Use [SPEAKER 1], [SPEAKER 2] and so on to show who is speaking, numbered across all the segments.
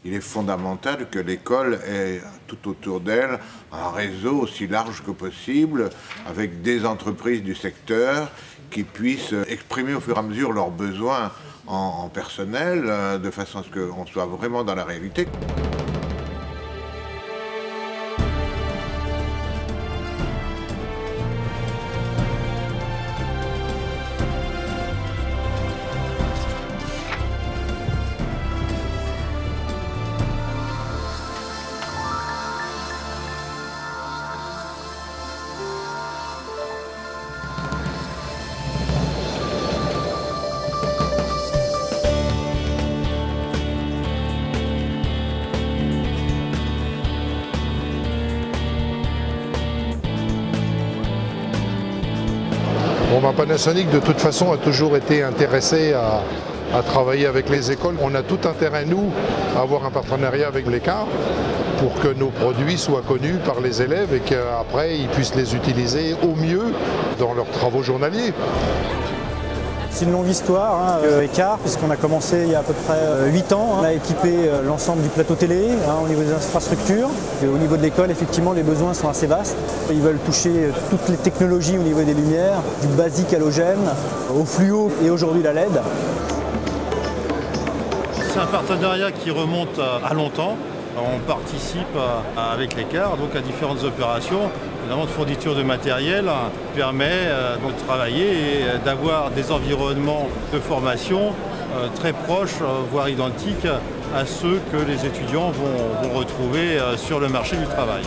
[SPEAKER 1] Il est fondamental que l'école ait tout autour d'elle un réseau aussi large que possible, avec des entreprises du secteur qui puissent exprimer au fur et à mesure leurs besoins en personnel, de façon à ce qu'on soit vraiment dans la réalité.
[SPEAKER 2] Bon, Panasonic, de toute façon, a toujours été intéressé à travailler avec les écoles. On a tout intérêt, nous, à avoir un partenariat avec l'Écart pour que nos produits soient connus par les élèves et qu'après, ils puissent les utiliser au mieux dans leurs travaux journaliers.
[SPEAKER 3] C'est une longue histoire, Écart, puisqu'on a commencé il y a à peu près 8 ans. On a équipé l'ensemble du plateau télé au niveau des infrastructures. Et au niveau de l'école, effectivement, les besoins sont assez vastes. Ils veulent toucher toutes les technologies au niveau des lumières, du basique halogène, au fluo et aujourd'hui la LED.
[SPEAKER 4] C'est un partenariat qui remonte à longtemps. On participe avec l'Écart donc à différentes opérations, notamment de fourniture de matériel, qui permet donc de travailler et d'avoir des environnements de formation très proches, voire identiques à ceux que les étudiants vont retrouver sur le marché du travail.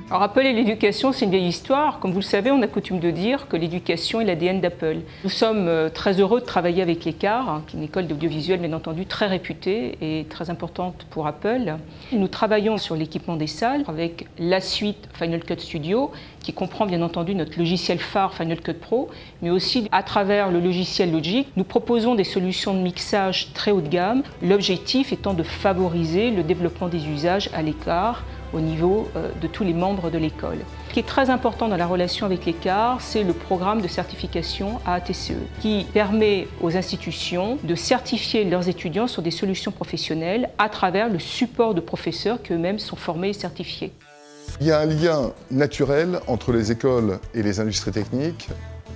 [SPEAKER 5] Alors Apple et l'éducation, c'est une vieille histoire. Comme vous le savez, on a coutume de dire que l'éducation est l'ADN d'Apple. Nous sommes très heureux de travailler avec l'Écart, qui est une école d'audiovisuel bien entendu très réputée et très importante pour Apple. Nous travaillons sur l'équipement des salles avec la suite Final Cut Studio, qui comprend bien entendu notre logiciel phare Final Cut Pro, mais aussi à travers le logiciel Logic, nous proposons des solutions de mixage très haut de gamme, l'objectif étant de favoriser le développement des usages à l'Écart au niveau de tous les membres de l'école. Ce qui est très important dans la relation avec l'Écart, c'est le programme de certification AATCE, qui permet aux institutions de certifier leurs étudiants sur des solutions professionnelles à travers le support de professeurs qui eux-mêmes sont formés et certifiés.
[SPEAKER 6] Il y a un lien naturel entre les écoles et les industries techniques,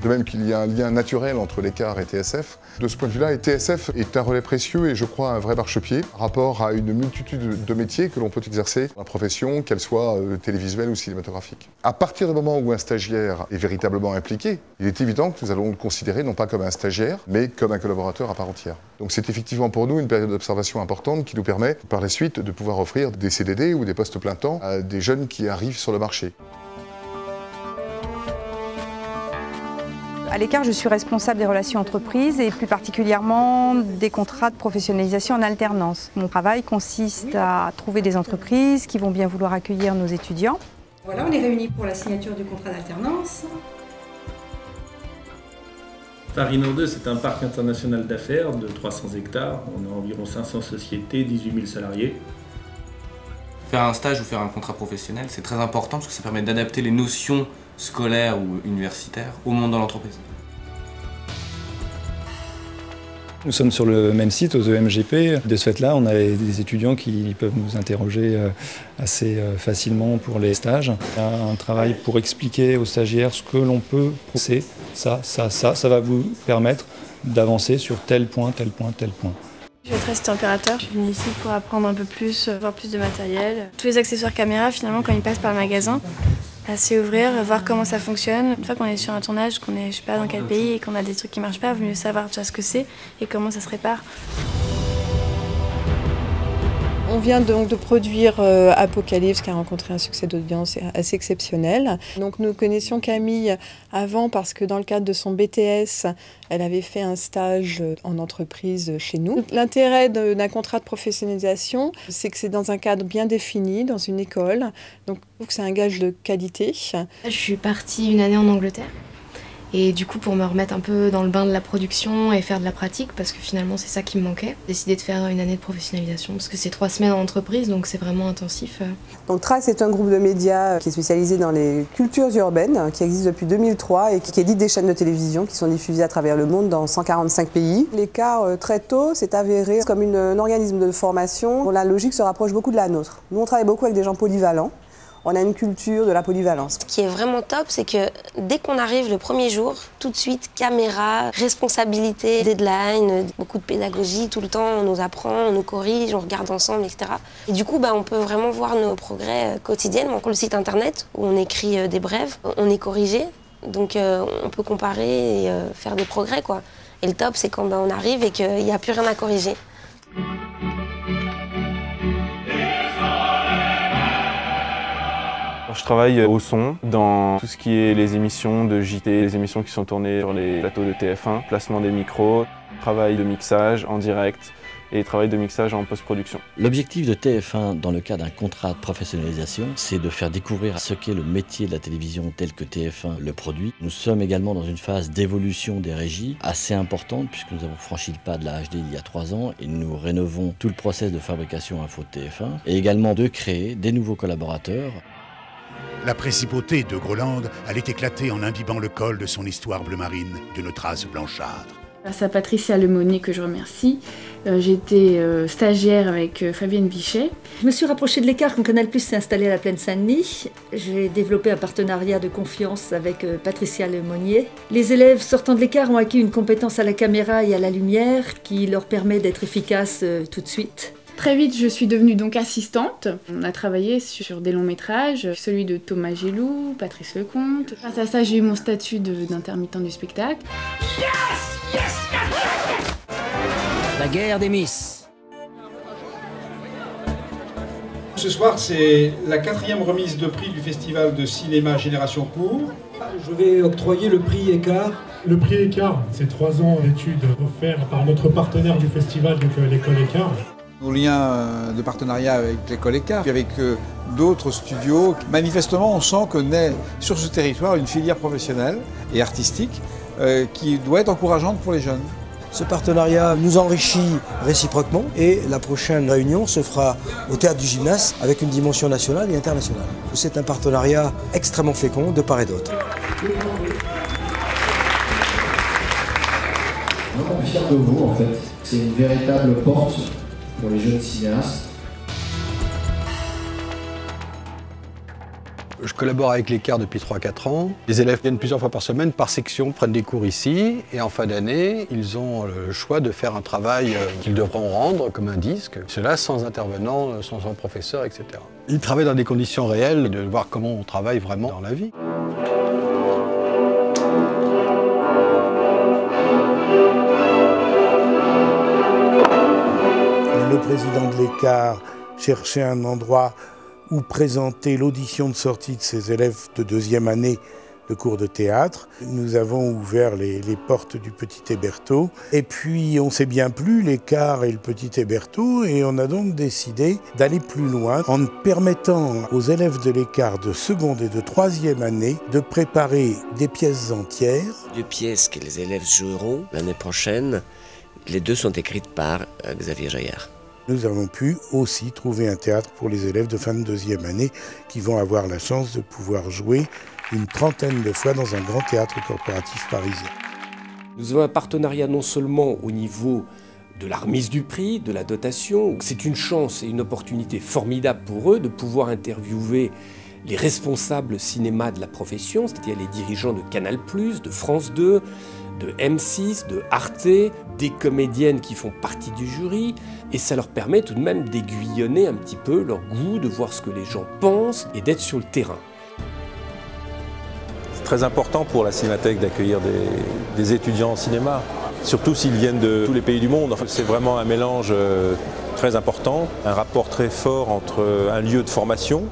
[SPEAKER 6] de même qu'il y a un lien naturel entre l'Écart et TSF. De ce point de vue-là, TSF est un relais précieux et je crois un vrai marchepied par rapport à une multitude de métiers que l'on peut exercer dans la profession, qu'elle soit télévisuelle ou cinématographique. À partir du moment où un stagiaire est véritablement impliqué, il est évident que nous allons le considérer non pas comme un stagiaire, mais comme un collaborateur à part entière. Donc c'est effectivement pour nous une période d'observation importante qui nous permet par la suite de pouvoir offrir des CDD ou des postes plein temps à des jeunes qui arrivent sur le marché.
[SPEAKER 7] À l'Écart, je suis responsable des relations entreprises et plus particulièrement des contrats de professionnalisation en alternance. Mon travail consiste à trouver des entreprises qui vont bien vouloir accueillir nos étudiants.
[SPEAKER 8] Voilà, on est réunis pour la signature du contrat d'alternance.
[SPEAKER 9] Farino 2, c'est un parc international d'affaires de 300 hectares. On a environ 500 sociétés, 18 000 salariés.
[SPEAKER 10] Faire un stage ou faire un contrat professionnel, c'est très important parce que ça permet d'adapter les notions scolaires ou universitaires au monde de l'entreprise.
[SPEAKER 11] Nous sommes sur le même site, aux EMGP. De ce fait-là, on a des étudiants qui peuvent nous interroger assez facilement pour les stages. Il y a un travail pour expliquer aux stagiaires ce que l'on peut procéder. Ça va vous permettre d'avancer sur tel point, tel point, tel point.
[SPEAKER 12] Je vais être assistant opérateur. Je suis venue ici pour apprendre un peu plus, voir plus de matériel. Tous les accessoires caméra, finalement, quand ils passent par le magasin, c'est ouvrir, voir comment ça fonctionne. Une fois qu'on est sur un tournage, qu'on est je sais pas dans quel pays et qu'on a des trucs qui marchent pas, il vaut mieux savoir déjà ce que c'est et comment ça se répare.
[SPEAKER 13] On vient donc de produire Apocalypse qui a rencontré un succès d'audience assez exceptionnel. Donc nous connaissions Camille avant parce que dans le cadre de son BTS, elle avait fait un stage en entreprise chez nous. L'intérêt d'un contrat de professionnalisation, c'est que c'est dans un cadre bien défini, dans une école. Donc je trouve que c'est un gage de qualité.
[SPEAKER 12] Je suis partie une année en Angleterre. Et du coup, pour me remettre un peu dans le bain de la production et faire de la pratique, parce que finalement c'est ça qui me manquait, j'ai décidé de faire une année de professionnalisation, parce que c'est 3 semaines en entreprise, donc c'est vraiment intensif.
[SPEAKER 14] Donc Trace est un groupe de médias qui est spécialisé dans les cultures urbaines, qui existe depuis 2003 et qui édite des chaînes de télévision qui sont diffusées à travers le monde dans 145 pays. L'écart, très tôt, s'est avéré comme un organisme de formation dont la logique se rapproche beaucoup de la nôtre. Nous, on travaille beaucoup avec des gens polyvalents. On a une culture de la polyvalence.
[SPEAKER 15] Ce qui est vraiment top, c'est que dès qu'on arrive le premier jour, tout de suite, caméra, responsabilité, deadline, beaucoup de pédagogie, tout le temps, on nous apprend, on nous corrige, on regarde ensemble, etc. Et du coup, on peut vraiment voir nos progrès quotidiens. Donc, le site internet, où on écrit des brèves, on est corrigé, donc on peut comparer et faire des progrès, quoi. Et le top, c'est quand on arrive et qu'il n'y a plus rien à corriger.
[SPEAKER 16] Je travaille au son, dans tout ce qui est les émissions de JT, les émissions qui sont tournées sur les plateaux de TF1, placement des micros, travail de mixage en direct et travail de mixage en post-production.
[SPEAKER 17] L'objectif de TF1 dans le cadre d'un contrat de professionnalisation, c'est de faire découvrir ce qu'est le métier de la télévision tel que TF1 le produit. Nous sommes également dans une phase d'évolution des régies assez importante puisque nous avons franchi le pas de la HD il y a 3 ans et nous rénovons tout le process de fabrication info de TF1 et également de créer des nouveaux collaborateurs.
[SPEAKER 18] La principauté de Groland allait éclater en imbibant le col de son histoire bleu marine d'une trace blanchâtre.
[SPEAKER 19] Grâce à Patricia Lemonnier, que je remercie, j'étais stagiaire avec Fabienne Bichet.
[SPEAKER 20] Je me suis rapprochée de l'Écart quand Canal+ s'est installé à la Plaine Saint-Denis. J'ai développé un partenariat de confiance avec Patricia Lemonnier. Les élèves sortant de l'Écart ont acquis une compétence à la caméra et à la lumière qui leur permet d'être efficaces tout de suite.
[SPEAKER 19] Très vite, je suis devenue donc assistante. On a travaillé sur des longs métrages, celui de Thomas Gélou, Patrice Lecomte. Grâce à ça, j'ai eu mon statut d'intermittent du spectacle.
[SPEAKER 21] Yes, yes, yes. La guerre des Miss.
[SPEAKER 22] Ce soir, c'est la 4e remise de prix du Festival de cinéma Génération Court.
[SPEAKER 23] Je vais octroyer le prix Écart.
[SPEAKER 24] Le prix Écart, c'est 3 ans d'études offerts par notre partenaire du festival, donc l'école Écart.
[SPEAKER 25] Nos liens de partenariat avec l'école Écart, puis avec d'autres studios. Manifestement, on sent que naît sur ce territoire une filière professionnelle et artistique qui doit être encourageante pour les jeunes.
[SPEAKER 23] Ce partenariat nous enrichit réciproquement et la prochaine réunion se fera au Théâtre du Gymnase avec une dimension nationale et internationale. C'est un partenariat extrêmement fécond de part et d'autre.
[SPEAKER 26] On est fiers de vous en fait. C'est une véritable porte pour les jeunes cinéastes.
[SPEAKER 27] Je collabore avec l'Écart depuis 3-4 ans. Les élèves viennent plusieurs fois par semaine, par section, prennent des cours ici. Et en fin d'année, ils ont le choix de faire un travail qu'ils devront rendre, comme un disque. Cela sans intervenant, sans professeur, etc. Ils travaillent dans des conditions réelles, de voir comment on travaille vraiment dans la vie.
[SPEAKER 28] Le président de l'Écart cherchait un endroit où présenter l'audition de sortie de ses élèves de 2e année de cours de théâtre. Nous avons ouvert les portes du Petit Hébertot. Et puis on s'est bien plu, l'Écart et le Petit Hébertot, et on a donc décidé d'aller plus loin en permettant aux élèves de l'Écart de 2e et de 3e année de préparer des pièces entières.
[SPEAKER 29] 2 pièces que les élèves joueront l'année prochaine. Les 2 sont écrites par Xavier Jaillard.
[SPEAKER 28] Nous avons pu aussi trouver un théâtre pour les élèves de fin de 2e année qui vont avoir la chance de pouvoir jouer une 30aine de fois dans un grand théâtre corporatif parisien.
[SPEAKER 30] Nous avons un partenariat non seulement au niveau de la remise du prix, de la dotation. C'est une chance et une opportunité formidable pour eux de pouvoir interviewer les responsables cinéma de la profession, c'est-à-dire les dirigeants de Canal+, de France 2, de M6, de Arte, des comédiennes qui font partie du jury, et ça leur permet tout de même d'aiguillonner un petit peu leur goût, de voir ce que les gens pensent et d'être sur le terrain.
[SPEAKER 31] C'est très important pour la Cinémathèque d'accueillir des étudiants en cinéma, surtout s'ils viennent de tous les pays du monde. Enfin, c'est vraiment un mélange très important, un rapport très fort entre un lieu de formation,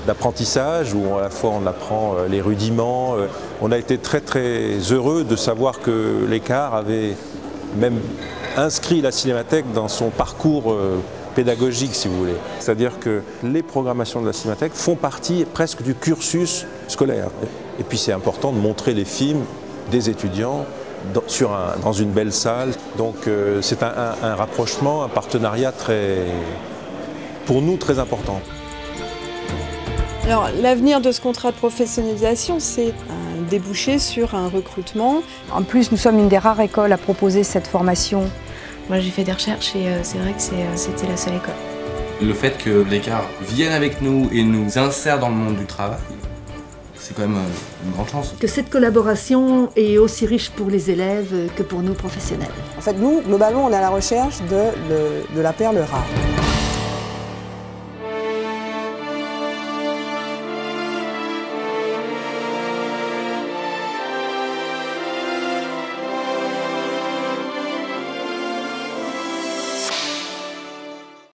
[SPEAKER 31] d'apprentissage où à la fois on apprend les rudiments. On a été très heureux de savoir que l'Écart avait même inscrit la Cinémathèque dans son parcours pédagogique, si vous voulez. C'est-à-dire que les programmations de la Cinémathèque font partie presque du cursus scolaire. Et puis c'est important de montrer les films des étudiants dans une belle salle. Donc c'est un rapprochement, un partenariat pour nous très important.
[SPEAKER 13] Alors l'avenir de ce contrat de professionnalisation, c'est un débouché sur un recrutement.
[SPEAKER 1] En plus, nous sommes une des rares écoles à proposer cette formation.
[SPEAKER 12] Moi j'ai fait des recherches et c'est vrai que c'était la seule école.
[SPEAKER 2] Le fait que l'ECAR vienne avec nous et nous insère dans le monde du travail, c'est quand même une grande chance.
[SPEAKER 20] Que cette collaboration est aussi riche pour les élèves que pour nous professionnels.
[SPEAKER 14] En fait, nous, globalement, on est à la recherche de la perle rare.